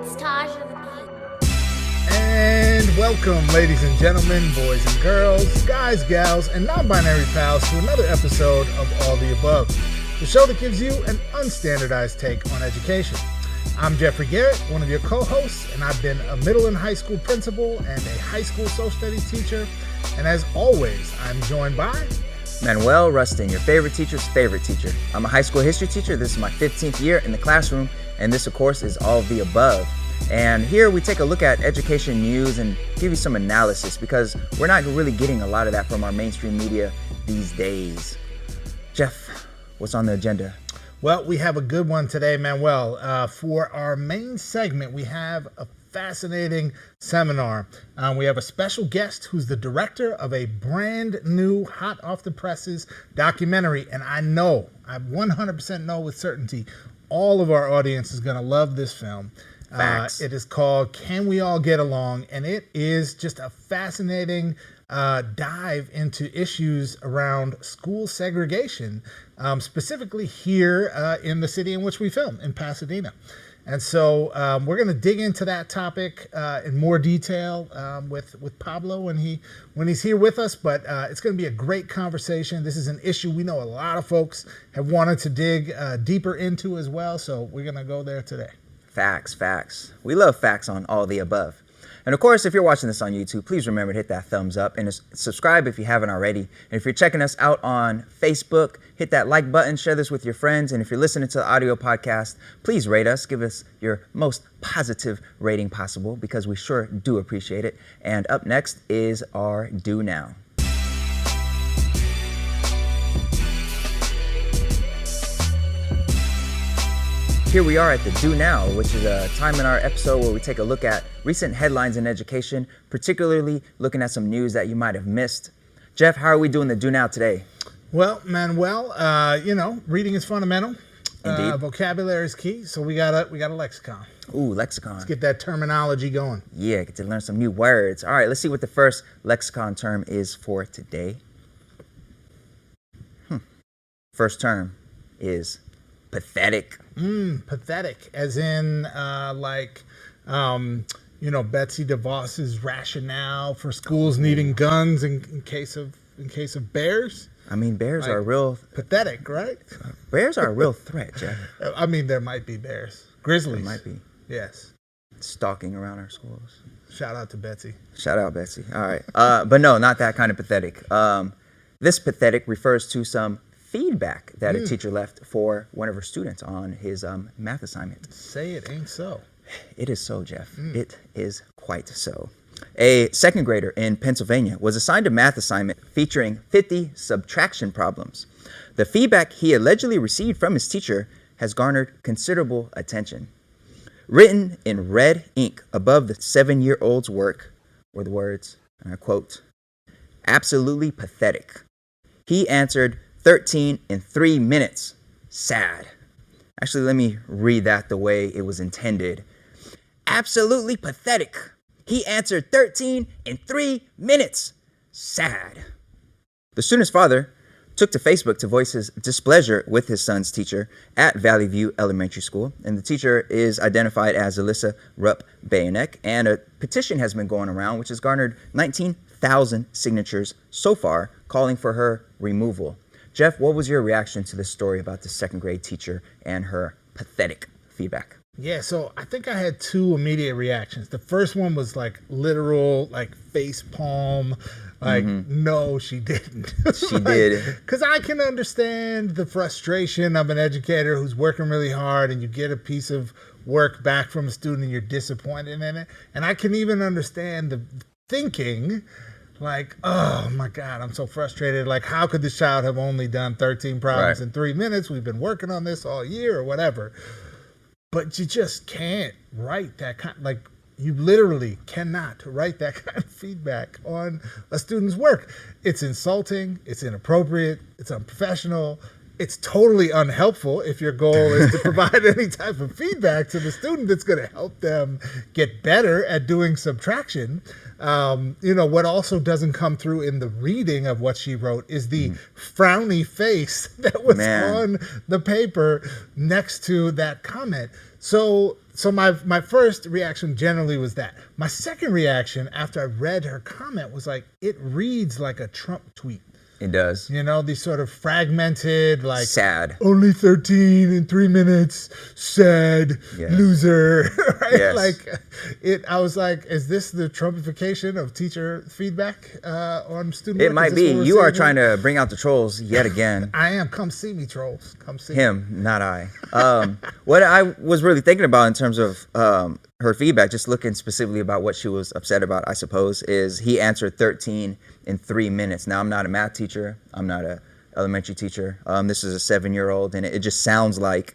It's Taj of the Beat. And welcome, ladies and gentlemen, boys and girls, guys, gals, and non-binary pals to another episode of All the Above, the show that gives you an unstandardized take on education. I'm Jeffrey Garrett, one of your co-hosts, and I've been a middle and high school principal and a high school social studies teacher. And as always, I'm joined by Manuel Rustin, your favorite teacher's favorite teacher. I'm a high school history teacher. This is my 15th year in the classroom, and this, of course, is All of the Above. And here we take a look at education news and give you some analysis because we're not really getting a lot of that from our mainstream media these days. Jeff, what's on the agenda? Well, we have a good one today, Manuel. For our main segment, we have a fascinating seminar. We have a special guest who's the director of a brand new, hot off the presses documentary. And I 100% know with certainty, all of our audience is going to love this film. It is called Can We All Get Along? And it is just a fascinating dive into issues around school segregation, specifically here in the city in which we film, in Pasadena. And so we're going to dig into that topic in more detail with Pablo when he's here with us. But it's going to be a great conversation. This is an issue we know a lot of folks have wanted to dig deeper into as well. So we're going to go there today. Facts. We love facts on All the Above. And of course, if you're watching this on YouTube, please remember to hit that thumbs up and subscribe if you haven't already. And if you're checking us out on Facebook, hit that like button, share this with your friends. And if you're listening to the audio podcast, please rate us. Give us your most positive rating possible because we sure do appreciate it. And up next is our Do Now. Here we are at the Do Now, which is a time in our episode where we take a look at recent headlines in education, particularly looking at some news that you might have missed. Jeff, how are we doing the Do Now today? Well, Manuel, reading is fundamental. Indeed. Vocabulary is key, so we got a lexicon. Ooh, lexicon. Let's get that terminology going. Yeah, get to learn some new words. All right, let's see what the first lexicon term is for today. First term is pathetic. Pathetic, as in Betsy DeVos's rationale for schools needing guns in case of bears. I mean, bears are real pathetic, right? Bears are a real threat, Jeff. I mean, there might be bears, grizzlies. There might be. Yes. Stalking around our schools. Shout out to Betsy. Shout out Betsy. All right, but no, not that kind of pathetic. This pathetic refers to some feedback that a teacher left for one of her students on his math assignment. Say it ain't so. It is so, Jeff. It is quite so. A second grader in Pennsylvania was assigned a math assignment featuring 50 subtraction problems. The feedback he allegedly received from his teacher has garnered considerable attention. Written in red ink above the 7-year-old's work were the words, and I quote, "Absolutely pathetic. He answered 13 in 3 minutes. Sad." Actually, let me read that the way it was intended. Absolutely pathetic. He answered 13 in 3 minutes. Sad. The student's father took to Facebook to voice his displeasure with his son's teacher at Valley View Elementary School. And the teacher is identified as Alyssa Rupp-Bayonek. And a petition has been going around, which has garnered 19,000 signatures so far, calling for her removal. Jeff, what was your reaction to this story about the second grade teacher and her pathetic feedback? Yeah, so I think I had two immediate reactions. The first one was literal, face palm, no, she didn't. She did. Because I can understand the frustration of an educator who's working really hard and you get a piece of work back from a student and you're disappointed in it. And I can even understand the thinking, oh my God, I'm so frustrated. How could this child have only done 13 problems in 3 minutes? We've been working on this all year or whatever. But you just can't write that kind, you literally cannot write that kind of feedback on a student's work. It's insulting, it's inappropriate, it's unprofessional, it's totally unhelpful if your goal is to provide any type of feedback to the student that's going to help them get better at doing subtraction. What also doesn't come through in the reading of what she wrote is the frowny face that was on the paper next to that comment. So my first reaction generally was that. My second reaction after I read her comment was like, it reads like a Trump tweet. It does. These sort of fragmented, like sad. Only 13 in 3 minutes. Sad. Yes. Loser. Right? Yes. I was like, is this the Trumpification of teacher feedback on student work? It might be. You are trying to bring out the trolls yet again. I am. Come see me, trolls. Come see him, me. not I. What I was really thinking about in terms of her feedback, just looking specifically about what she was upset about, I suppose, is he answered 13 in 3 minutes. Now, I'm not a math teacher. I'm not a elementary teacher. This is a 7-year-old, and it just sounds like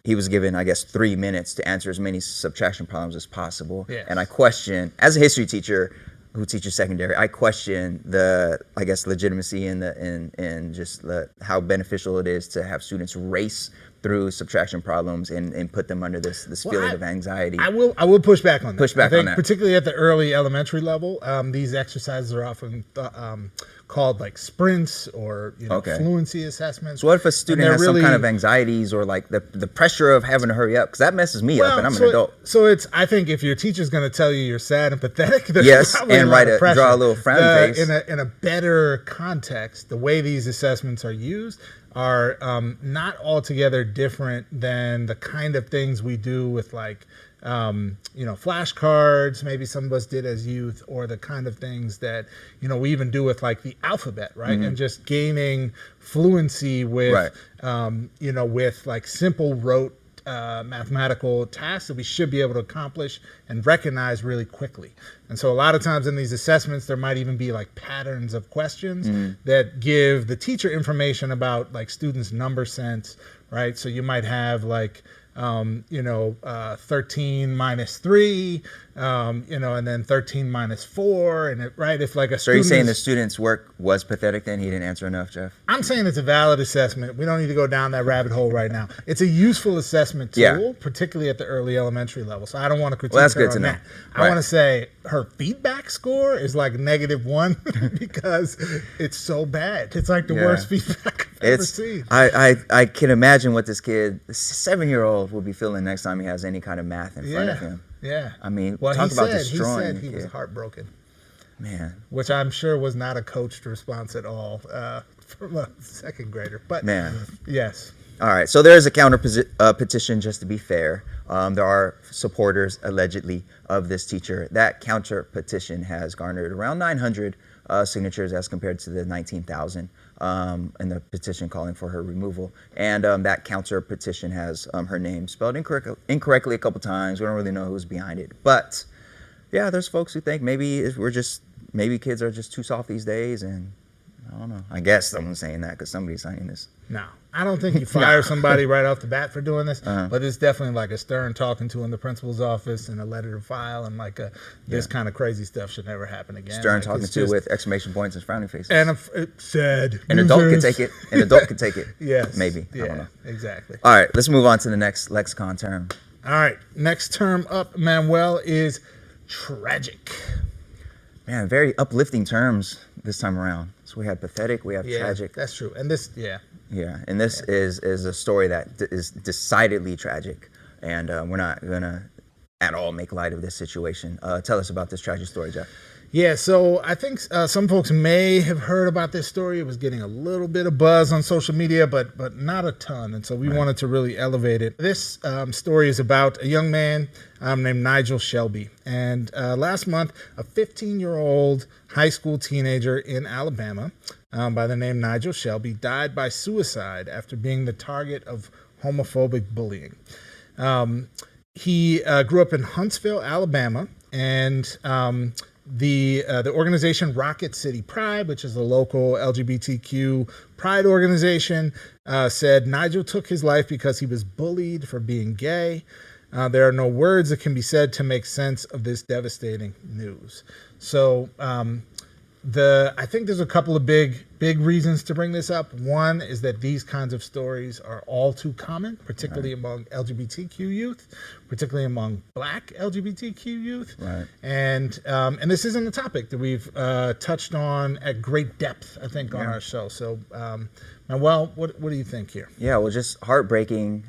he was given, I guess, 3 minutes to answer as many subtraction problems as possible. Yes. And I question, as a history teacher who teaches secondary, I question the, I guess, legitimacy and just how beneficial it is to have students race through subtraction problems and put them under this feeling of anxiety. I will push back on that. Push back on that. Particularly at the early elementary level, these exercises are often called like sprints or fluency assessments. So what if a student has some kind of anxieties or like the pressure of having to hurry up? Because that messes me up, and I'm an adult. So I think if your teacher's going to tell you you're sad and pathetic, there's yes, probably and draw a little frowny face. In a better context, the way these assessments are used are not altogether different than the kind of things we do with like flashcards, maybe some of us did as youth, or the kind of things that we even do with like the alphabet, right? And just gaining fluency with with like simple rote mathematical tasks that we should be able to accomplish and recognize really quickly. And so a lot of times in these assessments, there might even be like patterns of questions that give the teacher information about like students' number sense, right? So you might have like 13 minus 3, and then 13 minus 4, and if like a So you're saying the student's work was pathetic then? He didn't answer enough, Jeff? I'm saying it's a valid assessment. We don't need to go down that rabbit hole right now. It's a useful assessment tool, particularly at the early elementary level. So I don't want to critique that's her good to on know. that. I want to say her feedback score is like -1 because it's so bad. It's like the worst feedback I've ever seen. I can imagine what this 7-year-old will be feeling next time he has any kind of math in front of him. Yeah. I mean, well, talk about he destroying. said he was heartbroken. Man. Which I'm sure was not a coached response at all from a second grader. But man. Yes. All right. So there is a counter petition, just to be fair. There are supporters, allegedly, of this teacher. That counter petition has garnered around 900 signatures as compared to the 19,000 in the petition calling for her removal. And that counter petition has her name spelled incorrectly a couple times. We don't really know who's behind it. But yeah, there's folks who think maybe kids are just too soft these days, and I don't know. I guess someone's saying that because somebody's signing this. No, I don't think you fire somebody right off the bat for doing this, but it's definitely like a stern talking to in the principal's office and a letter to file, and like this kind of crazy stuff should never happen again. Stern like, talking to with exclamation points and frowning faces. And it's sad. An adult can take it. An adult can take it. Yes. Maybe. Yeah, I don't know. Exactly. All right, let's move on to the next lexicon term. All right, next term up, Manuel, is tragic. Man, very uplifting terms this time around. So we have pathetic, we have tragic. That's true. And this, and this is a story that is decidedly tragic, and we're not gonna at all make light of this situation. Tell us about this tragic story, Jeff. Yeah, so I think some folks may have heard about this story. It was getting a little bit of buzz on social media, but not a ton, and so we wanted to really elevate it. This story is about a young man named Nigel Shelby, and last month, a 15-year-old high school teenager in Alabama by the name Nigel Shelby died by suicide after being the target of homophobic bullying. He grew up in Huntsville, Alabama, and the organization Rocket City Pride, which is a local LGBTQ pride organization, said Nigel took his life because he was bullied for being gay. There are no words that can be said to make sense of this devastating news. So I think there's a couple of big reasons to bring this up. One is that these kinds of stories are all too common, particularly among LGBTQ youth, particularly among Black LGBTQ youth. Right. And this isn't a topic that we've touched on at great depth, I think, on our show. So, Manuel, what do you think here? Yeah, well, just heartbreaking,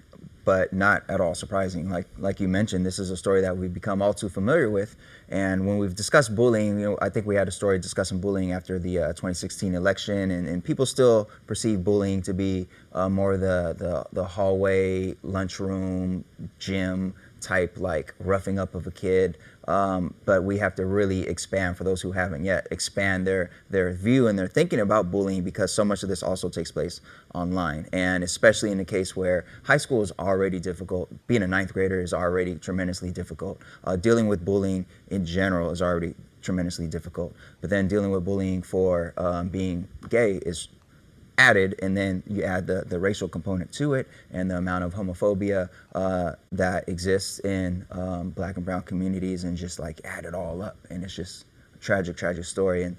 but not at all surprising. Like you mentioned, this is a story that we've become all too familiar with. And when we've discussed bullying, I think we had a story discussing bullying after the 2016 election, and people still perceive bullying to be more the hallway, lunchroom, gym type, like roughing up of a kid. But we have to really expand, for those who haven't yet, expand their view and their thinking about bullying, because so much of this also takes place online. And especially in the case where high school is already difficult, being a ninth grader is already tremendously difficult. Dealing with bullying in general is already tremendously difficult. But then dealing with bullying for being gay is added, and then you add the racial component to it, and the amount of homophobia that exists in Black and brown communities, and just like add it all up, and it's just a tragic story. And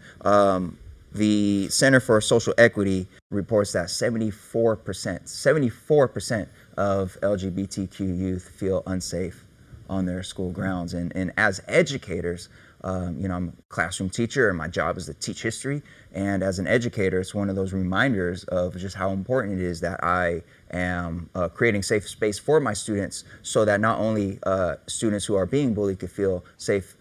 the Center for Social Equity reports that 74% of LGBTQ youth feel unsafe on their school grounds. And as educators, I'm a classroom teacher, and my job is to teach history. And as an educator, it's one of those reminders of just how important it is that I am creating safe space for my students, so that not only students who are being bullied could feel safe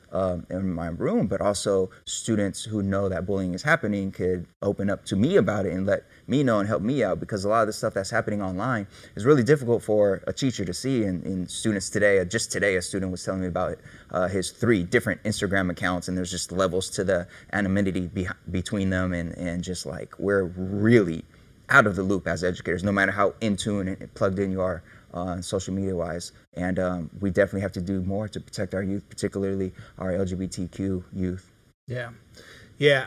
in my room, but also students who know that bullying is happening could open up to me about it and let me know and help me out, because a lot of the stuff that's happening online is really difficult for a teacher to see. And students today, just today, a student was telling me about his 3 different Instagram accounts, and there's just levels to the anonymity between them, and just like, we're really out of the loop as educators, no matter how in tune and plugged in you are social media wise. And we definitely have to do more to protect our youth, particularly our LGBTQ youth. Yeah,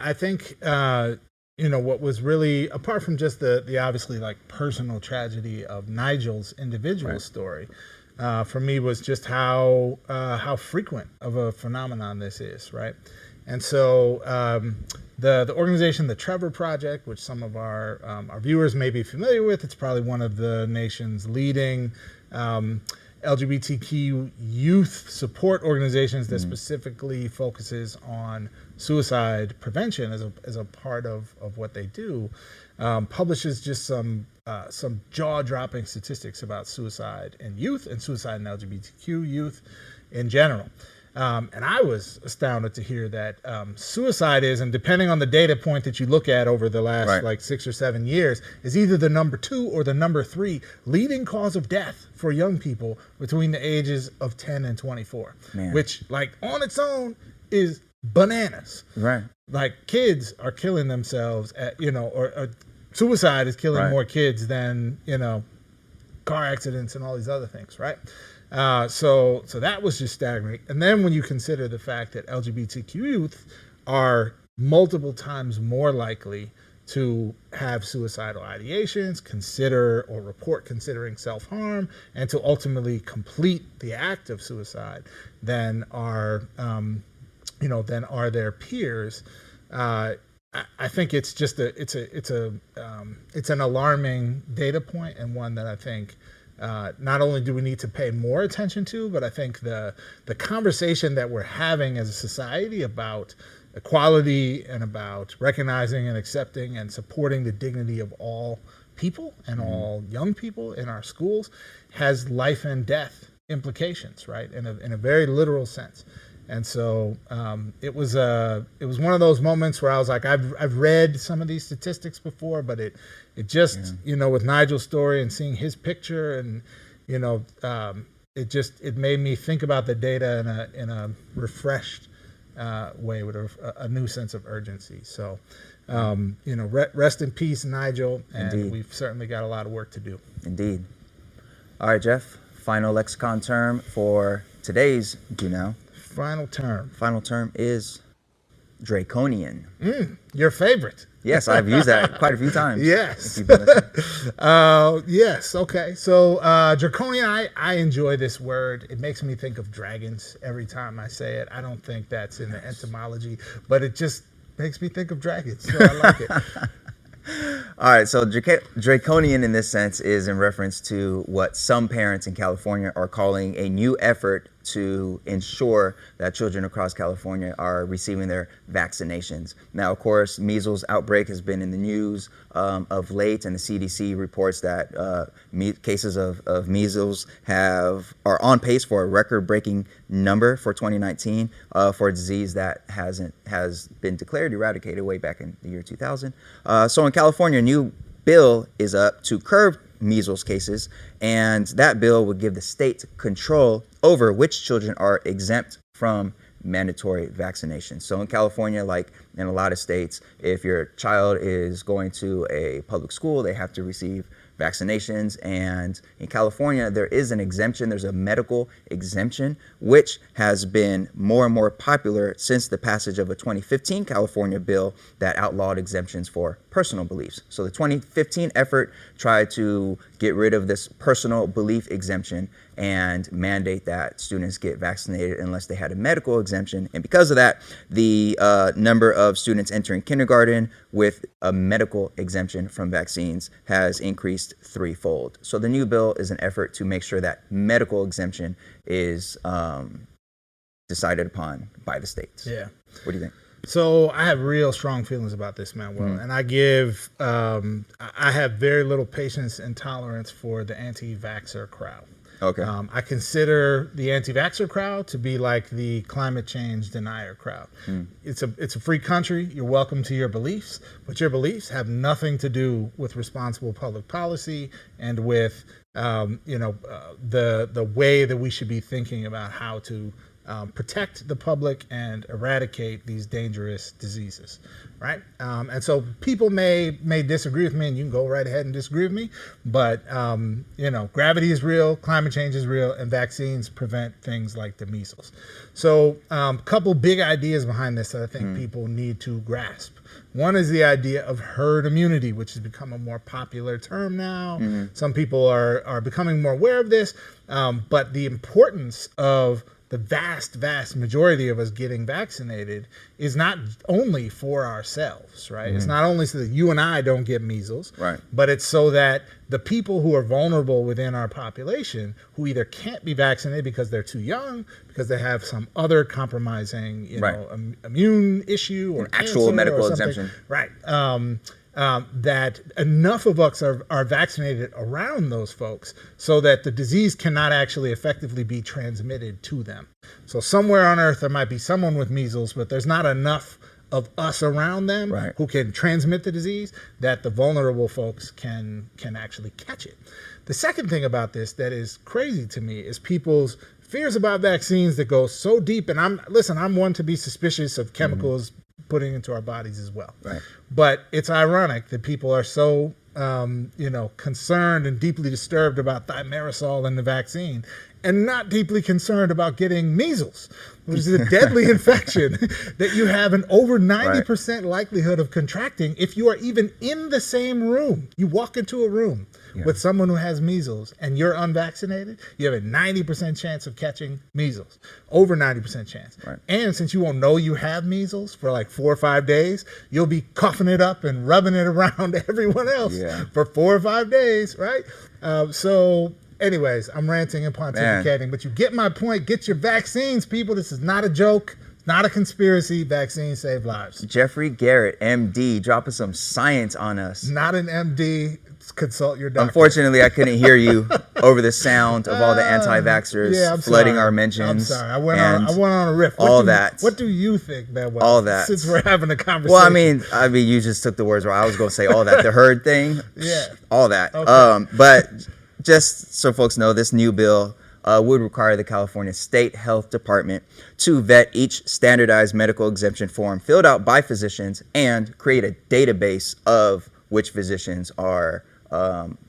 I think what was really, apart from just the obviously like personal tragedy of Nigel's individual story, for me was just how frequent of a phenomenon this is, right? And so the organization, the Trevor Project, which some of our viewers may be familiar with, it's probably one of the nation's leading LGBTQ youth support organizations that specifically focuses on suicide prevention as a part of what they do, publishes just some jaw-dropping statistics about suicide in youth and suicide in LGBTQ youth in general. And I was astounded to hear that suicide is, and depending on the data point that you look at over the last like 6 or 7 years, is either the number 2 or the number 3 leading cause of death for young people between the ages of 10 and 24, which like on its own is bananas. Right. Like kids are killing themselves or suicide is killing more kids than, car accidents and all these other things. Right. So that was just staggering. And then when you consider the fact that LGBTQ youth are multiple times more likely to have suicidal ideations, consider or report considering self-harm, and to ultimately complete the act of suicide than are their peers, I think it's just it's an alarming data point, and one that I think not only do we need to pay more attention to, but I think the conversation that we're having as a society about equality and about recognizing and accepting and supporting the dignity of all people and all young people in our schools has life and death implications, right? In a very literal sense. And so it was one of those moments where I was like, I've read some of these statistics before, but it just with Nigel's story and seeing his picture, and it made me think about the data in a refreshed way, with a new sense of urgency. So rest in peace, Nigel, and Indeed. We've certainly got a lot of work to do. Indeed. All right, Jeff. Final lexicon term for today's Do Now. Final term. Final term is draconian. Your favorite. Yes, I've used that quite a few times. Yes. If you've been listening. Yes. Okay. So draconian, I enjoy this word. It makes me think of dragons every time I say it. I don't think that's in the etymology, but it just makes me think of dragons, so I like it. All right, so draconian in this sense is in reference to what some parents in California are calling a new effort to ensure that children across California are receiving their vaccinations. Now, of course, measles outbreak has been in the news of late, and the CDC reports that cases of measles are on pace for a record-breaking number for 2019 for a disease that has been declared eradicated way back in the year 2000. So in California, a new bill is up to curb measles cases, and that bill would give the state control over which children are exempt from mandatory vaccinations. So in California, like in a lot of states, if your child is going to a public school, they have to receive vaccinations. And in California, there is an exemption. There's a medical exemption, which has been more and more popular since the passage of a 2015 California bill that outlawed exemptions for personal beliefs. So the 2015 effort tried to get rid of this personal belief exemption and mandate that students get vaccinated unless they had a medical exemption. And because of that, the number of students entering kindergarten with a medical exemption from vaccines has increased threefold. So the new bill is an effort to make sure that medical exemption is decided upon by the states. Yeah. What do you think? So I have real strong feelings about this, Manuel, and I have very little patience and tolerance for the anti-vaxxer crowd. Okay. I consider the anti-vaxxer crowd to be like the climate change denier crowd. It's a free country. You're welcome to your beliefs, but your beliefs have nothing to do with responsible public policy and with the way that we should be thinking about how to protect the public and eradicate these dangerous diseases, right? And so people may disagree with me, and you can go right ahead and disagree with me, but gravity is real, climate change is real, and vaccines prevent things like the measles. So a couple big ideas behind this that I think people need to grasp. One is the idea of herd immunity, which has become a more popular term now. Some people are becoming more aware of this, but the importance of the vast majority of us getting vaccinated is not only for ourselves, right? It's not only so that you and I don't get measles, right, but it's so that the people who are vulnerable within our population who either can't be vaccinated because they're too young, because they have some other compromising, immune issue or actual medical or exemption, right? That enough of us are vaccinated around those folks so that the disease cannot actually effectively be transmitted to them. So somewhere on earth there might be someone with measles, but there's not enough of us around them who can transmit the disease that the vulnerable folks can actually catch it. The second thing about this that is crazy to me is people's fears about vaccines that go so deep. And I'm one to be suspicious of chemicals putting into our bodies as well. Right. But it's ironic that people are so concerned and deeply disturbed about thimerosal and the vaccine, and not deeply concerned about getting measles, which is a deadly infection that you have an over 90% likelihood of contracting if you are even in the same room. You walk into a room with someone who has measles and you're unvaccinated, you have a 90% chance of catching measles, over 90% chance. Right. And since you won't know you have measles for like 4 or 5 days, you'll be coughing it up and rubbing it around everyone else for 4 or 5 days, right? So anyways, I'm ranting and pontificating, but you get my point. Get your vaccines, people. This is not a joke. It's not a conspiracy. Vaccines save lives. Jeffrey Garrett, MD, dropping some science on us. Not an MD. Consult your doctor. Unfortunately, I couldn't hear you over the sound of all the anti-vaxxers flooding our mentions. I'm sorry. I went on a riff. What do you think, man? All that. Since we're having a conversation. Well, I mean, you just took the words where I was going to say all that. The herd thing. All that. Okay. But just so folks know, this new bill would require the California State Health Department to vet each standardized medical exemption form filled out by physicians and create a database of which physicians are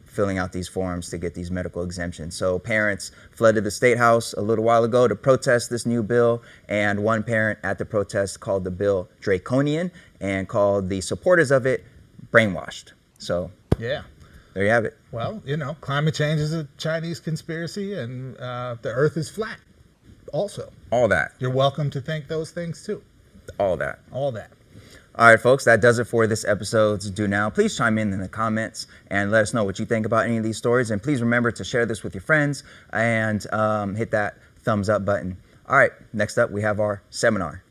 filling out these forms to get these medical exemptions. So parents flooded the State House a little while ago to protest this new bill, and one parent at the protest called the bill draconian and called the supporters of it brainwashed. So there you have it. Well, climate change is a Chinese conspiracy, and the earth is flat also. All that. You're welcome to think those things too. All that. All that. All right, folks, that does it for this episode's Do Now. Please chime in the comments and let us know what you think about any of these stories. And please remember to share this with your friends and hit that thumbs up button. All right, next up, we have our seminar.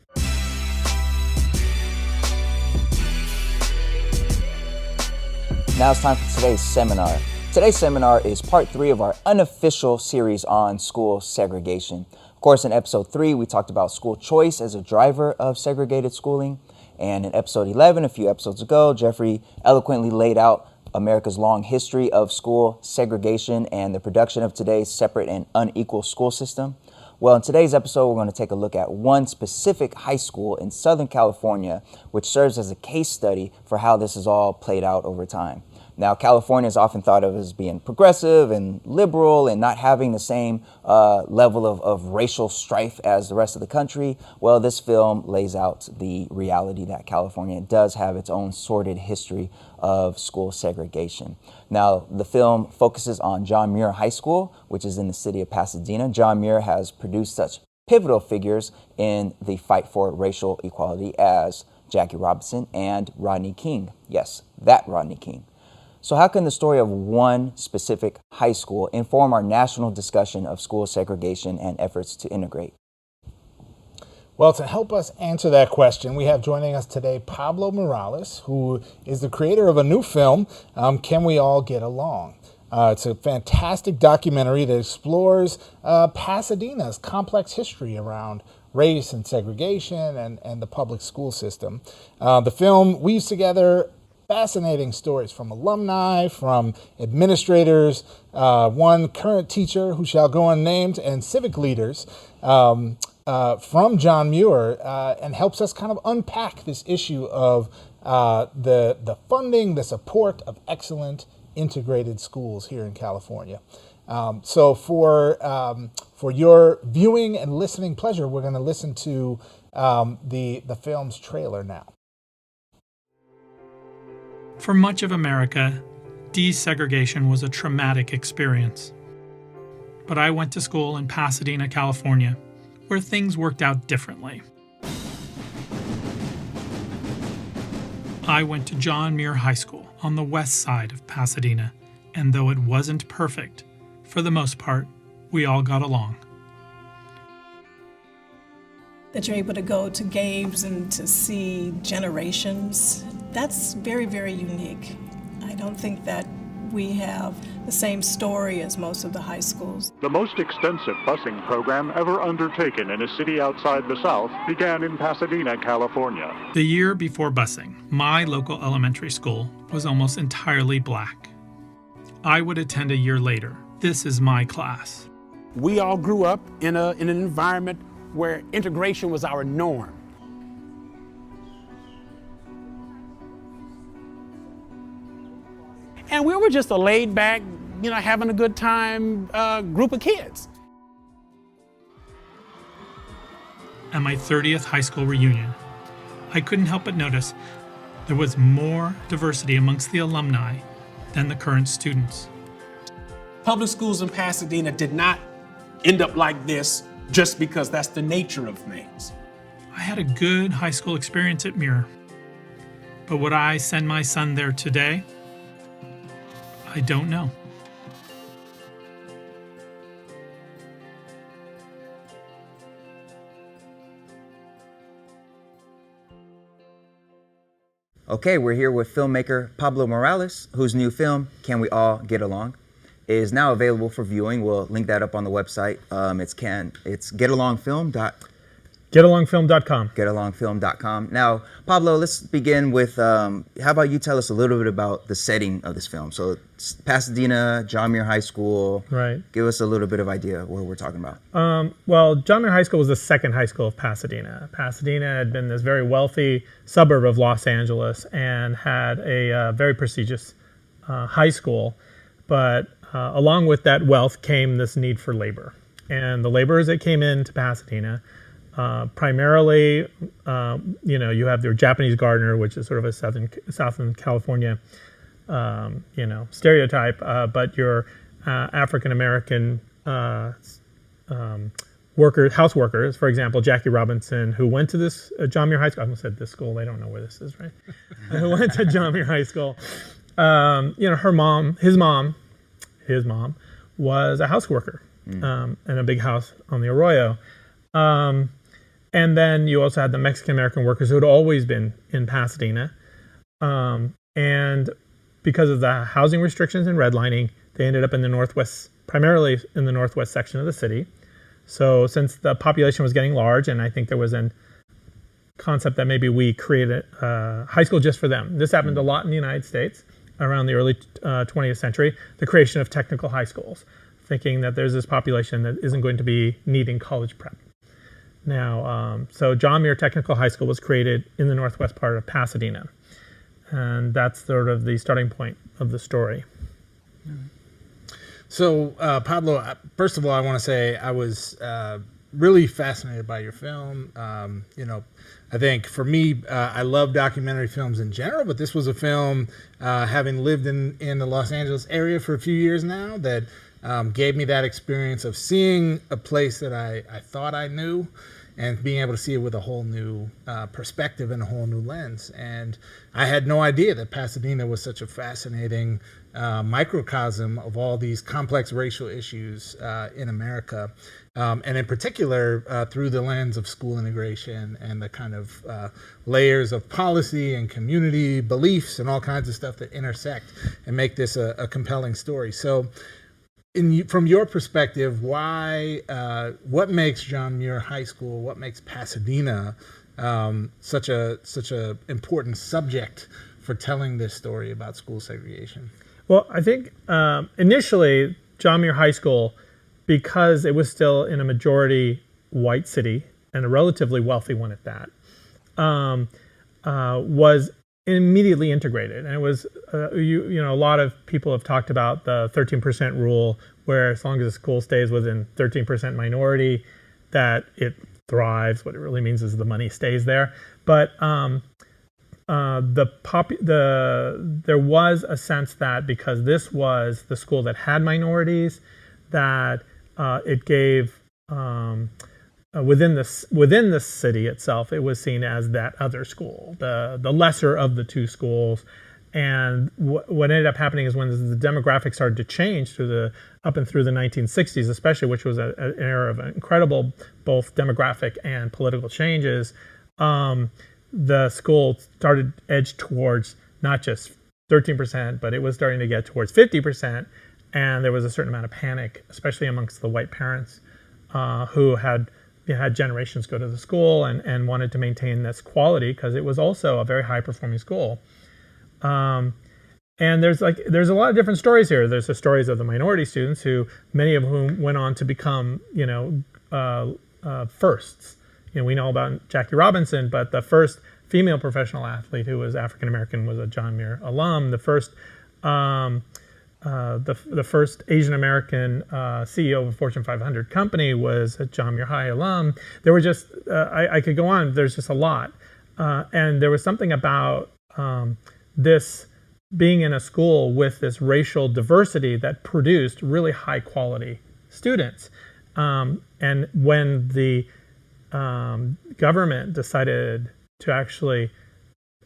Now it's time for today's seminar. Today's seminar is part 3 of our unofficial series on school segregation. Of course, in episode 3, we talked about school choice as a driver of segregated schooling. And in episode 11, a few episodes ago, Jeffrey eloquently laid out America's long history of school segregation and the production of today's separate and unequal school system. Well, in today's episode, we're going to take a look at one specific high school in Southern California, which serves as a case study for how this has all played out over time. Now, California is often thought of as being progressive and liberal and not having the same level of racial strife as the rest of the country. Well, this film lays out the reality that California does have its own sordid history of school segregation. Now, the film focuses on John Muir High School, which is in the city of Pasadena. John Muir has produced such pivotal figures in the fight for racial equality as Jackie Robinson and Rodney King. Yes, that Rodney King. So how can the story of one specific high school inform our national discussion of school segregation and efforts to integrate? Well, to help us answer that question, we have joining us today Pablo Morales, who is the creator of a new film, Can We All Get Along? It's a fantastic documentary that explores Pasadena's complex history around race and segregation and the public school system. The film weaves together fascinating stories from alumni, from administrators, one current teacher who shall go unnamed, and civic leaders from John Muir, and helps us kind of unpack this issue of the funding, the support of excellent integrated schools here in California. So for your viewing and listening pleasure, we're going to listen to the film's trailer now. For much of America, desegregation was a traumatic experience. But I went to school in Pasadena, California, where things worked out differently. I went to John Muir High School on the west side of Pasadena, and though it wasn't perfect, for the most part, we all got along. That you're able to go to games and to see generations, that's very, very unique. I don't think that we have the same story as most of the high schools. The most extensive busing program ever undertaken in a city outside the South began in Pasadena, California. The year before busing, my local elementary school was almost entirely black. I would attend a year later. This is my class. We all grew up in an environment where integration was our norm. And we were just a laid back, having a good time group of kids. At my 30th high school reunion, I couldn't help but notice there was more diversity amongst the alumni than the current students. Public schools in Pasadena did not end up like this just because that's the nature of things. I had a good high school experience at Muir. But would I send my son there today? I don't know. Okay, we're here with filmmaker Pablo Morales, whose new film, Can We All Get Along?, is now available for viewing. We'll link that up on the website. It's getalongfilm.com. getalongfilm.com. Now, Pablo, let's begin with, how about you tell us a little bit about the setting of this film? So it's Pasadena, John Muir High School. Right. Give us a little bit of idea of what we're talking about. Well, John Muir High School was the second high school of Pasadena. Pasadena had been this very wealthy suburb of Los Angeles and had a very prestigious high school. But along with that wealth came this need for labor. And the laborers that came into Pasadena, primarily, you have your Japanese gardener, which is sort of a Southern California, stereotype, but your African American house workers, for example, Jackie Robinson, who went to this John Muir High School. I almost said this school. They don't know where this is, right? Who went to John Muir High School. His mom was a house worker in a big house on the Arroyo. And then you also had the Mexican-American workers who had always been in Pasadena. And because of the housing restrictions and redlining, they ended up in the northwest, primarily in the northwest section of the city. So since the population was getting large, and I think there was a concept that maybe we created a high school just for them. This happened a lot in the United States around the early 20th century, the creation of technical high schools, thinking that there's this population that isn't going to be needing college prep. Now, so John Muir Technical High School was created in the northwest part of Pasadena. And that's sort of the starting point of the story. So, Pablo, first of all, I want to say I was really fascinated by your film. I think for me, I love documentary films in general, but this was a film, having lived in the Los Angeles area for a few years now, that gave me that experience of seeing a place that I thought I knew, and being able to see it with a whole new perspective and a whole new lens. And I had no idea that Pasadena was such a fascinating microcosm of all these complex racial issues in America, and in particular through the lens of school integration and the kind of layers of policy and community beliefs and all kinds of stuff that intersect and make this a compelling story. So, from your perspective, what makes John Muir High School, what makes Pasadena such a important subject for telling this story about school segregation? Well, I think initially John Muir High School, because it was still in a majority white city and a relatively wealthy one at that, was immediately integrated. And it was, a lot of people have talked about the 13% rule, where as long as the school stays within 13% minority, that it thrives. What it really means is the money stays there. But there was a sense that because this was the school that had minorities, that it gave within the city itself, it was seen as that other school, the lesser of the two schools. And what ended up happening is when the demographics started to change up and through the 1960s, especially, which was an era of incredible both demographic and political changes, the school started to edge towards not just 13%, but it was starting to get towards 50%. And there was a certain amount of panic, especially amongst the white parents who had generations go to the school and wanted to maintain this quality, because it was also a very high performing school. And there's a lot of different stories here. There's the stories of the minority students, who many of whom went on to become firsts. We know about Jackie Robinson, but the first female professional athlete who was African American was a John Muir alum. The first Asian American CEO of a Fortune 500 company was a John Muir High alum. There were just I could go on. There's just a lot, and there was something about this being in a school with this racial diversity that produced really high quality students. And when the government decided to actually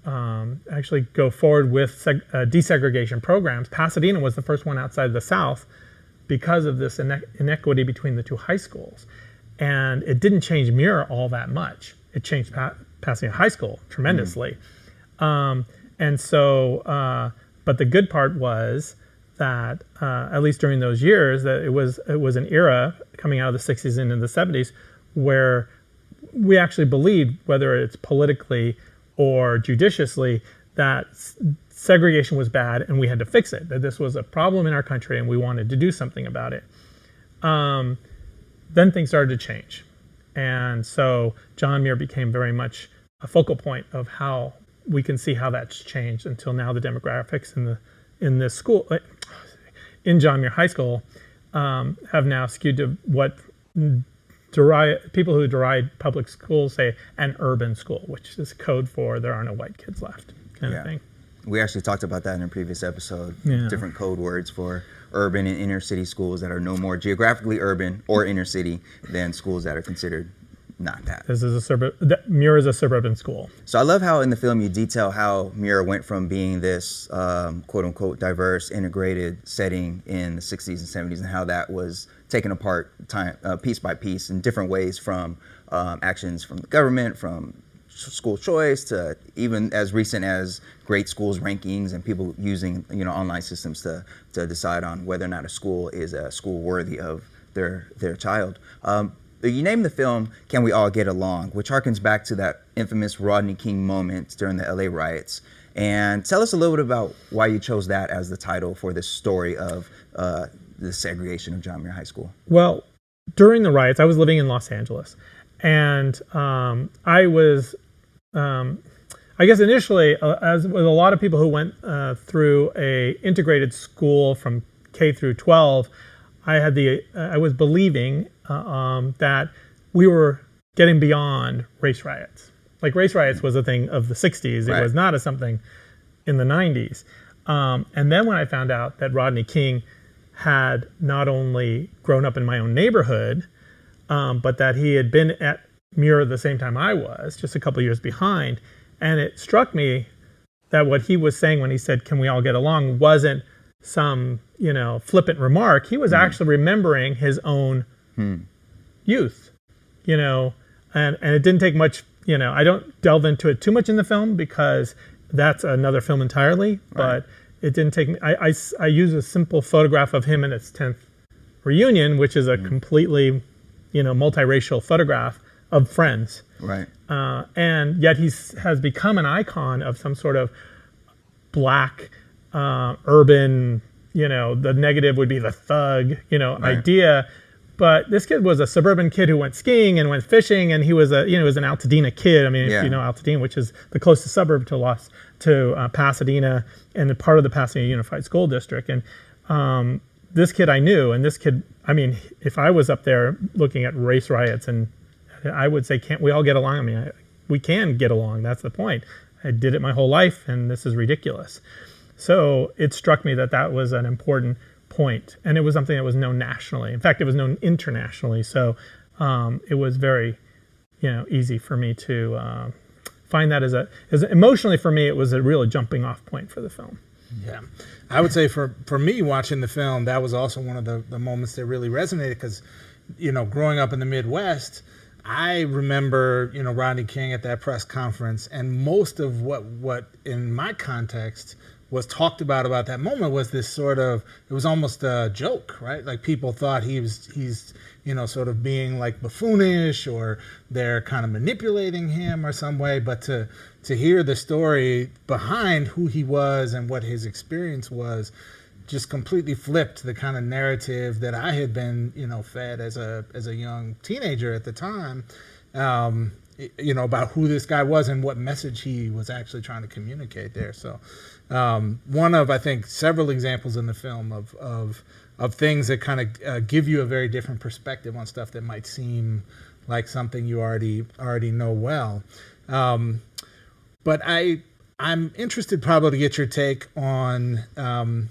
go forward with desegregation programs, Pasadena was the first one outside the South because of this inequity between the two high schools. And it didn't change Muir all that much. It changed Pasadena High School tremendously. And so, but the good part was that, at least during those years, that it was an era coming out of the 60s and into the 70s where we actually believed, whether it's politically or judiciously, that segregation was bad and we had to fix it, that this was a problem in our country and we wanted to do something about it. Then things started to change. And so John Muir became very much a focal point of how we can see how that's changed until now. The demographics in this school, in John Muir High School, have now skewed to what people who deride public schools say an urban school, which is code for there are no white kids left, kind of thing. We actually talked about that in a previous episode. Yeah. Different code words for urban and inner city schools that are no more geographically urban or inner city than schools that are considered not that. This is Muir is a suburban school. So I love how in the film you detail how Muir went from being this quote unquote diverse, integrated setting in the 60s and 70s, and how that was taken apart piece by piece in different ways, from actions from the government, from school choice, to even as recent as great schools rankings and people using online systems to decide on whether or not a school is a school worthy of their child. You named the film "Can We All Get Along," which harkens back to that infamous Rodney King moment during the LA riots. And tell us a little bit about why you chose that as the title for this story of the segregation of John Muir High School. Well, during the riots, I was living in Los Angeles, and I was, I guess initially, as with a lot of people who went through a integrated school from K through 12, I was believing that we were getting beyond race riots. Like, race riots was a thing of the 60s. It was not something in the 90s. And then when I found out that Rodney King had not only grown up in my own neighborhood, but that he had been at Muir the same time I was, just a couple years behind. And it struck me that what he was saying when he said, "Can we all get along?" wasn't some, flippant remark. He was actually remembering his own youth, and it didn't take much, I don't delve into it too much in the film because that's another film entirely, but it didn't take me, I use a simple photograph of him in its 10th reunion, which is a completely, multiracial photograph of friends. Right. And yet he has become an icon of some sort of black, urban, the negative would be the thug, idea. But this kid was a suburban kid who went skiing and went fishing, and he was was an Altadena kid. I mean, if you know Altadena, which is the closest suburb to Pasadena and part of the Pasadena Unified School District. And this kid I knew, and this kid, I mean, if I was up there looking at race riots, and I would say, can't we all get along? I mean, we can get along. That's the point. I did it my whole life, and this is ridiculous. So it struck me that that was an important point, and it was something that was known nationally. In fact, it was known internationally. So it was very, easy for me to find that as emotionally for me, it was a real jumping off point for the film. Yeah, I would say for me watching the film, that was also one of the moments that really resonated because, growing up in the Midwest, I remember, Rodney King at that press conference, and most of what in my context was talked about that moment was this sort of, it was almost a joke, right? Like people thought he's sort of being like buffoonish, or they're kind of manipulating him or some way. But to hear the story behind who he was and what his experience was just completely flipped the kind of narrative that I had been, fed as a young teenager at the time, about who this guy was and what message he was actually trying to communicate there. So one of, I think, several examples in the film of things that kind of give you a very different perspective on stuff that might seem like something you already know well. But I'm interested probably to get your take on,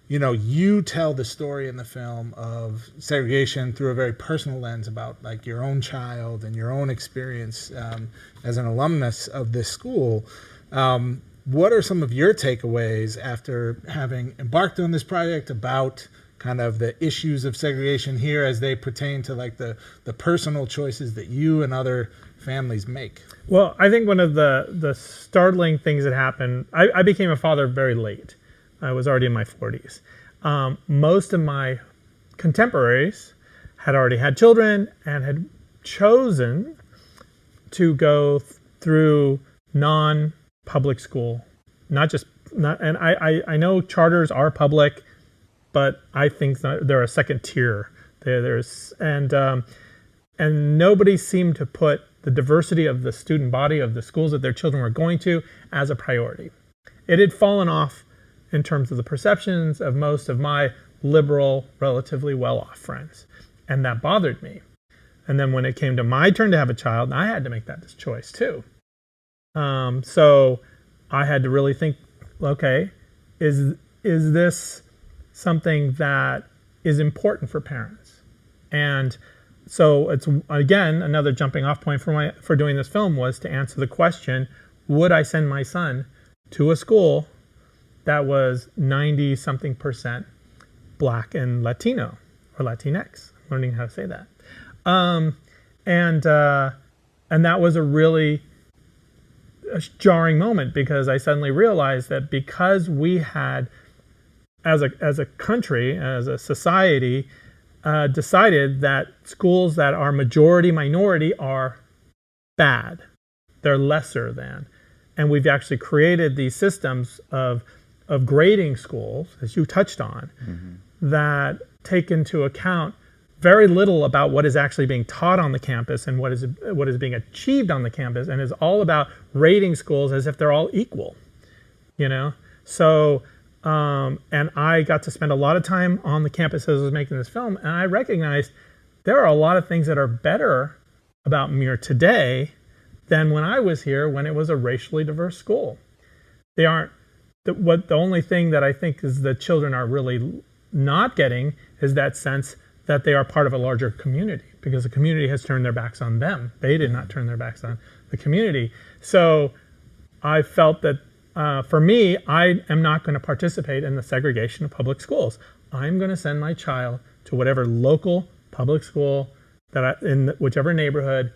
you tell the story in the film of segregation through a very personal lens about like your own child and your own experience as an alumnus of this school. What are some of your takeaways after having embarked on this project about kind of the issues of segregation here as they pertain to like the personal choices that you and other families make? Well, I think one of the startling things that happened, I became a father very late. I was already in my 40s. Most of my contemporaries had already had children and had chosen to go through non-public school, and I know charters are public, but I think they're a second tier. And nobody seemed to put the diversity of the student body of the schools that their children were going to as a priority. It had fallen off in terms of the perceptions of most of my liberal, relatively well-off friends. And that bothered me. And then when it came to my turn to have a child, I had to make that choice too. So I had to really think okay, is this something that is important for parents? And so it's, again, another jumping off point for doing this film was to answer the question, would I send my son to a school that was 90-something% Black and Latino or Latinx? I'm learning how to say that. And that was a really jarring moment, because I suddenly realized that because we had, as a country, as a society, decided that schools that are majority minority are bad, they're lesser than, and we've actually created these systems of grading schools, as you touched on, that take into account very little about what is actually being taught on the campus and what is being achieved on the campus, and is all about rating schools as if they're all equal, you know? So, and I got to spend a lot of time on the campus as I was making this film, and I recognized there are a lot of things that are better about Muir today than when I was here, when it was a racially diverse school. They aren't, the only thing that I think is the children are really not getting is that sense that they are part of a larger community, because the community has turned their backs on them. They did not turn their backs on the community. So I felt that for me, I am not going to participate in the segregation of public schools. I'm going to send my child to whatever local public school that in whichever neighborhood,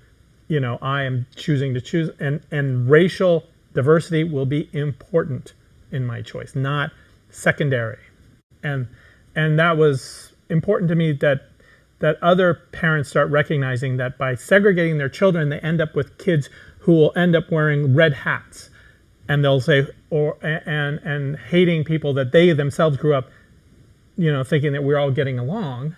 you know, I am choosing to choose, and racial diversity will be important in my choice, not secondary. And that was important to me, that other parents start recognizing that by segregating their children, they end up with kids who will end up wearing red hats, and they'll say, and hating people that they themselves grew up, you know, thinking that we're all getting along.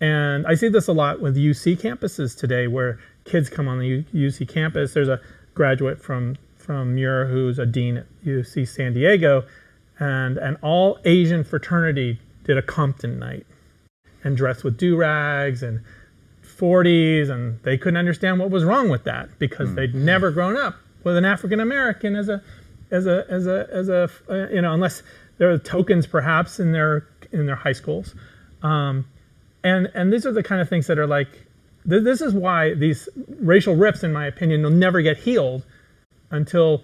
And I see this a lot with UC campuses today, where kids come on the UC campus. There's a graduate from Muir who's a dean at UC San Diego, and an all Asian fraternity did a Compton night and dressed with do-rags and 40s, and they couldn't understand what was wrong with that, because they'd never grown up with an African American as a you know, unless there are tokens perhaps in their high schools. And these are the kind of things that are like, this is why these racial rifts, in my opinion, will never get healed until,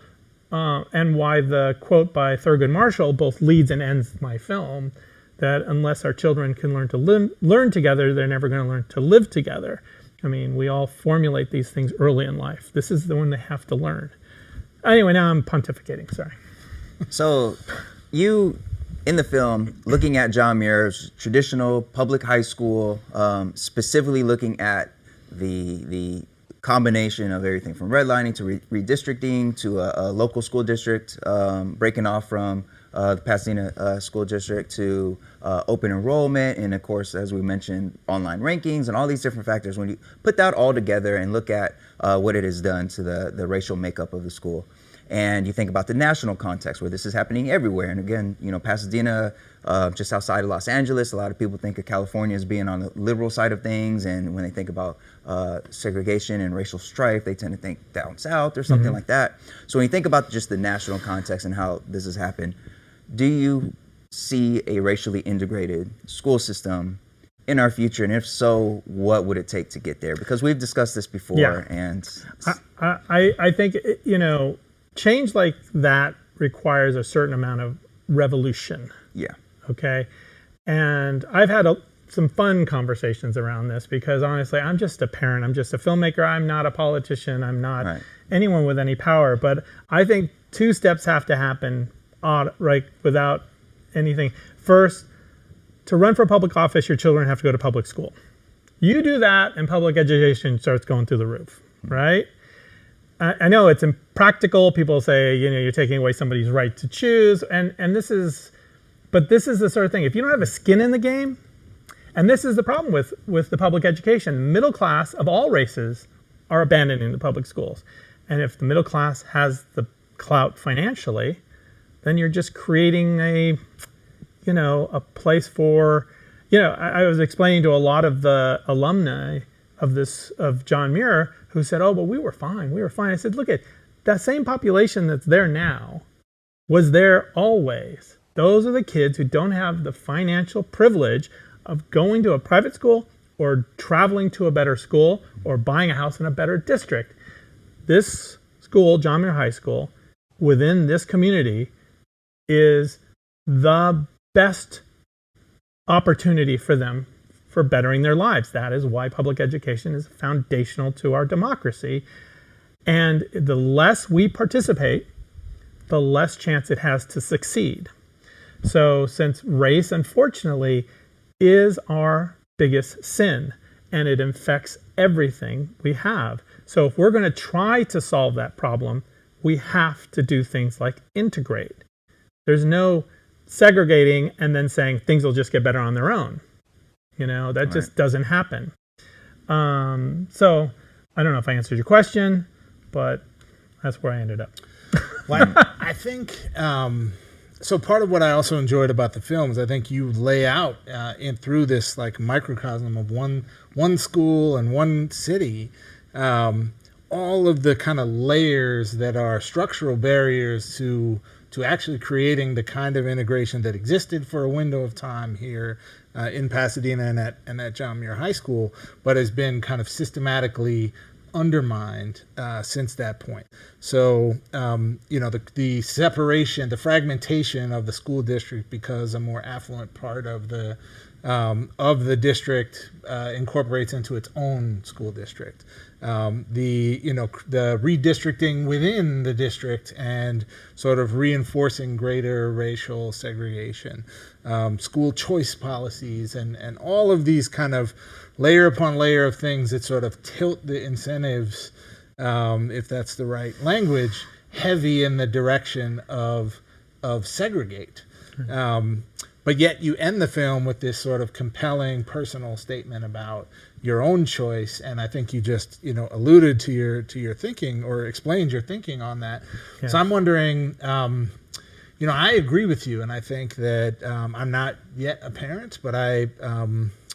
and why the quote by Thurgood Marshall both leads and ends my film, that unless our children can learn to learn together, they're never going to learn to live together. I mean, we all formulate these things early in life. This is the one they have to learn. Anyway, now I'm pontificating, sorry. So you, in the film, looking at John Muir's traditional public high school, specifically looking at the combination of everything from redlining to redistricting to a local school district, breaking off from the Pasadena school district, to open enrollment, and of course, as we mentioned, online rankings and all these different factors. When you put that all together and look at what it has done to the racial makeup of the school, and you think about the national context where this is happening everywhere. And again, you know, Pasadena, just outside of Los Angeles, a lot of people think of California as being on the liberal side of things. And when they think about segregation and racial strife, they tend to think down south or something like that. So when you think about just the national context and how this has happened, do you see a racially integrated school system in our future? And if so, what would it take to get there? Because we've discussed this before. Yeah. And I think, you know, change like that requires a certain amount of revolution. Yeah. Okay. And I've had some fun conversations around this, because honestly, I'm just a parent. I'm just a filmmaker. I'm not a politician. I'm not anyone with any power. But I think two steps have to happen, right, without anything. First, to run for public office, your children have to go to public school. You do that, and public education starts going through the roof, right? I know it's impractical. People say, you know, you're taking away somebody's right to choose, and this is the sort of thing. If you don't have a skin in the game, and this is the problem with the public education, middle class of all races are abandoning the public schools. And if the middle class has the clout financially, then you're just creating a place for, you know, I was explaining to a lot of the alumni of John Muir who said, oh, but we were fine. I said, look at that same population that's there now was there always. Those are the kids who don't have the financial privilege of going to a private school or traveling to a better school or buying a house in a better district. This school, John Muir High School, within this community is the best opportunity for them for bettering their lives. That is why public education is foundational to our democracy. And the less we participate, the less chance it has to succeed. So since race, unfortunately, is our biggest sin, and it infects everything we have. So if we're going to try to solve that problem, we have to do things like integrate. There's no segregating and then saying things will just get better on their own. That just doesn't happen. So I don't know if I answered your question, but that's where I ended up. Well, I think so. Part of what I also enjoyed about the film is I think you lay out through this like microcosm of one school and one city, all of the kind of layers that are structural barriers to actually creating the kind of integration that existed for a window of time here in Pasadena and at John Muir High School, but has been kind of systematically undermined since that point. So, the separation, the fragmentation of the school district because a more affluent part of the district incorporates into its own school district. The redistricting within the district and sort of reinforcing greater racial segregation, school choice policies, and all of these kind of layer upon layer of things that sort of tilt the incentives, if that's the right language, heavy in the direction of segregate. But yet you end the film with this sort of compelling personal statement about your own choice, and I think you just alluded to your thinking or explained your thinking on that. Yeah. So I'm wondering, I agree with you, and I think that I'm not yet a parent, but I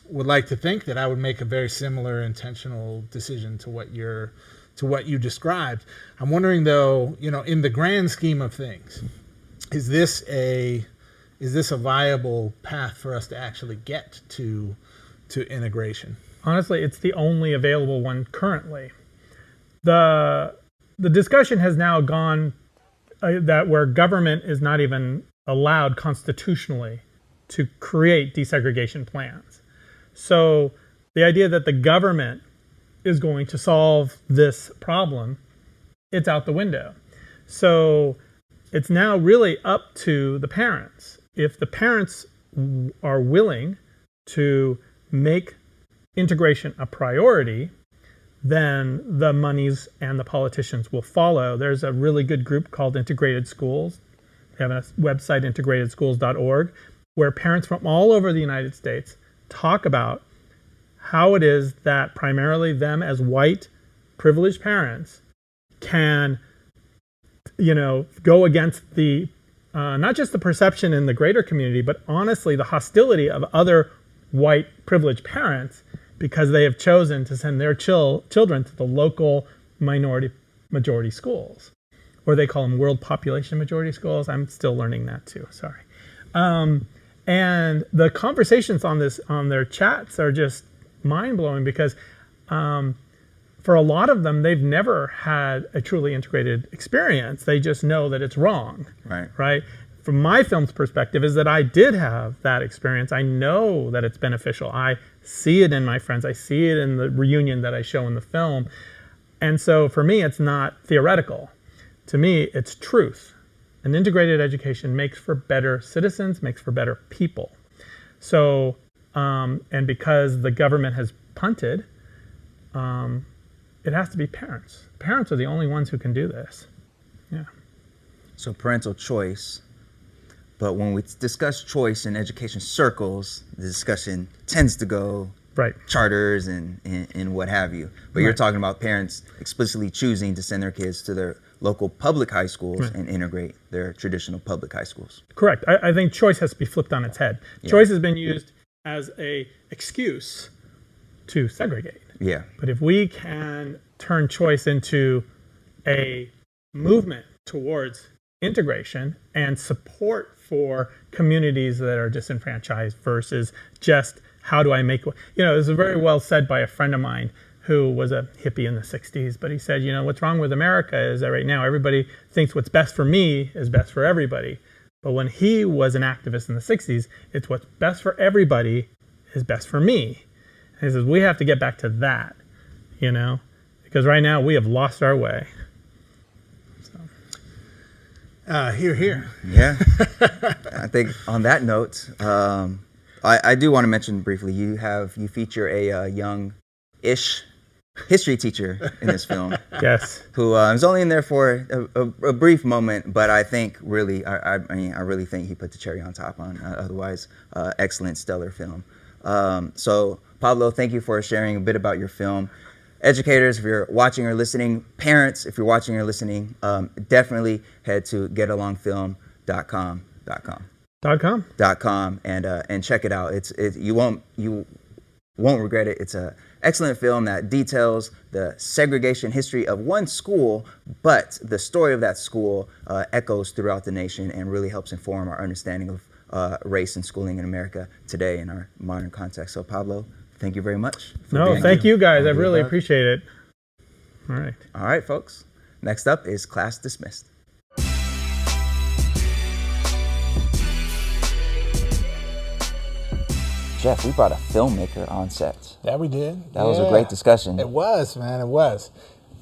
would like to think that I would make a very similar intentional decision to what you described. I'm wondering though, in the grand scheme of things, is this a viable path for us to actually get to integration? Honestly, it's the only available one currently. The discussion has now gone that where government is not even allowed constitutionally to create desegregation plans. So the idea that the government is going to solve this problem, it's out the window. So it's now really up to the parents. If the parents are willing to make integration a priority, then the monies and the politicians will follow. There's a really good group called Integrated Schools. They have a website, integratedschools.org, where parents from all over the United States talk about how it is that primarily them as white privileged parents can, go against the not just the perception in the greater community, but honestly the hostility of other white privileged parents because they have chosen to send their children to the local majority schools, or they call them world population majority schools. I'm still learning that too. Sorry. And the conversations on their chats are just mind-blowing because for a lot of them, they've never had a truly integrated experience. They just know that it's wrong. Right? From my film's perspective is that I did have that experience. I know that it's beneficial. I see it in my friends. I see it in the reunion that I show in the film. And so for me, it's not theoretical. To me, it's truth. An integrated education makes for better citizens, makes for better people. So, and because the government has punted, it has to be parents. Parents are the only ones who can do this. Yeah. So parental choice. But when we discuss choice in education circles, the discussion tends to go charters and what have you. But you're talking about parents explicitly choosing to send their kids to their local public high schools and integrate their traditional public high schools. Correct. I think choice has to be flipped on its head. Yeah. Choice has been used as an excuse to segregate. Yeah. But if we can turn choice into a movement towards integration and support for communities that are disenfranchised versus just how do I make, it was very well said by a friend of mine who was a hippie in the 60s, but he said, what's wrong with America is that right now everybody thinks what's best for me is best for everybody. But when he was an activist in the 60s, it's what's best for everybody is best for me. And he says, we have to get back to that, because right now we have lost our way. Here. Yeah. I think on that note, I do want to mention briefly, you feature a young-ish history teacher in this film. Yes. Who was only in there for a brief moment, but I think really, I really think he put the cherry on top on otherwise excellent, stellar film. So Pablo, thank you for sharing a bit about your film. Educators, if you're watching or listening, parents, if you're watching or listening, definitely head to getalongfilm.com and check it out. You won't regret it. It's a excellent film that details the segregation history of one school, but the story of that school echoes throughout the nation and really helps inform our understanding of race and schooling in America today in our modern context. So Pablo, thank you very much. No, thank you guys. I really appreciate it. All right. All right, folks. Next up is Class Dismissed. Jeff, we brought a filmmaker on set. That we did. That was a great discussion. It was, man. It was.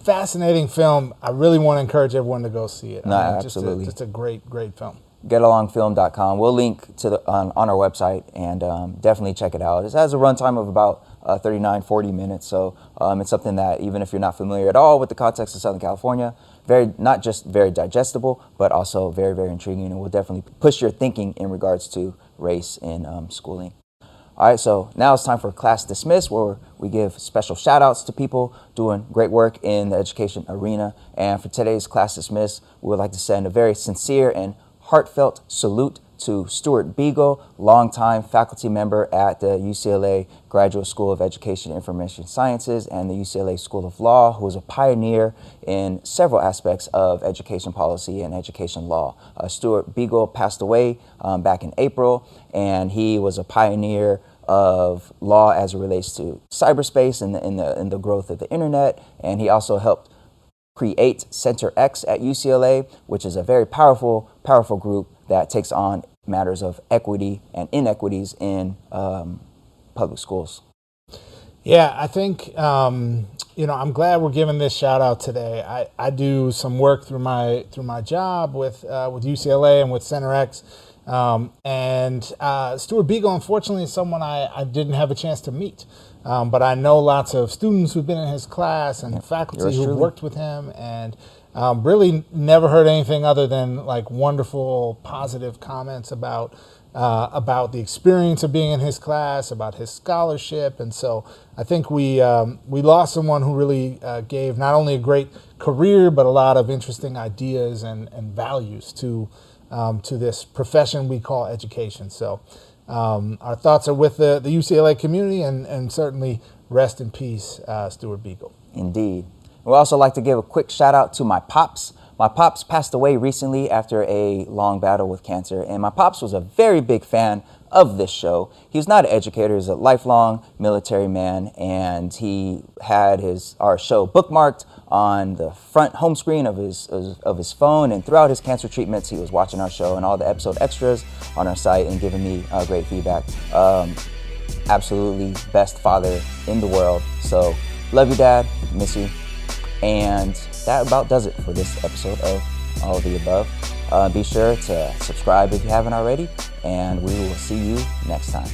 Fascinating film. I really want to encourage everyone to go see it. No, absolutely. Just a great, great film. getalongfilm.com. We'll link to on our website and definitely check it out. It has a runtime of about 39-40 minutes, so it's something that even if you're not familiar at all with the context of Southern California, not just very digestible, but also very, very intriguing, and will definitely push your thinking in regards to race in schooling. All right, so now it's time for Class Dismissed, where we give special shout outs to people doing great work in the education arena. And for today's Class Dismissed, we would like to send a very sincere and heartfelt salute to Stuart Beagle, longtime faculty member at the UCLA Graduate School of Education and Information Sciences and the UCLA School of Law, who was a pioneer in several aspects of education policy and education law. Stuart Beagle passed away back in April, and he was a pioneer of law as it relates to cyberspace and the growth of the internet, and he also helped create Center X at UCLA, which is a very powerful group that takes on matters of equity and inequities in public schools. Yeah, I think, I'm glad we're giving this shout out today. I do some work through my job with UCLA and with Center X. And Stuart Beagle, unfortunately, is someone I didn't have a chance to meet. But I know lots of students who've been in his class and faculty who've worked with him, and really never heard anything other than like wonderful, positive comments about the experience of being in his class, about his scholarship. And so I think we lost someone who really gave not only a great career, but a lot of interesting ideas and values to this profession we call education. So our thoughts are with the UCLA community, and certainly rest in peace, Stuart Beagle. Indeed. We'd also like to give a quick shout out to my pops. My pops passed away recently after a long battle with cancer, and my pops was a very big fan of this show. He was not an educator, he's a lifelong military man, and he had our show bookmarked on the front home screen of his phone, and throughout his cancer treatments, he was watching our show and all the episode extras on our site and giving me great feedback. Absolutely best father in the world. So love you, Dad, miss you. And that about does it for this episode of All of the Above. Be sure to subscribe if you haven't already, and we will see you next time.